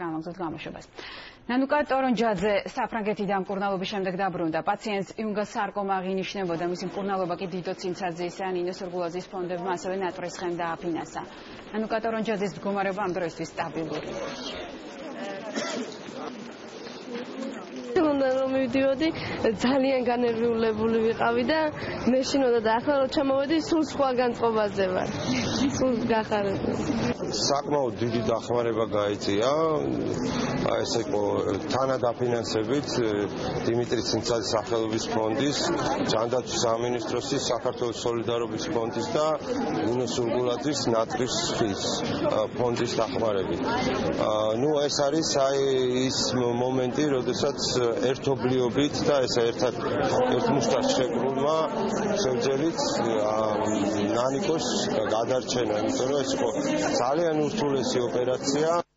გამოგზავნოთ გამოშვებას. ნანუკა ტორონჯაძე საფრანგეთის დამკურნალობის შემდეგ დაბრუნდა. პაციენტს იუნგა სარკომა აღინიშნებოდა, მისი მკურნალობა კი დიდო ცინცაძეისა ან ინეს ორგულაძის ფონდებმა ასევე ნატრისხენ დააფინანსა. ნანუკა ტორონჯაძის მდგომარეობა ამ დროისთვის სტაბილური. რომ მივდივოდი, ძალიან განერვიულებული ვიყავი და მე შინოდა და ახლა რომ ჩამოვედი, სულ სხვა განწყობაზე ვარ. სულ გახარებული. საკმაოდ დიდი დახმარება გაიწია. ეს იყო თანადაფინანსებით დიმიტრი ცინცაძის სახელობის ფონდის, ჯანდაცვის სამინისტროსის, საქართველოს სოლიდარობის ფონდის და ინეს ორგულაძის ნატრისხის ფონდის დახმარებით. ეს არის ის მომენტი, როდესაც ერთობლიობით და ეს ერთად ერთ მუშტად შეკრულმა შევძელით ნანიკოს გადარჩენა, იმიტომ რომ ეს იყო ძალიან ურთულესი ოპერაცია.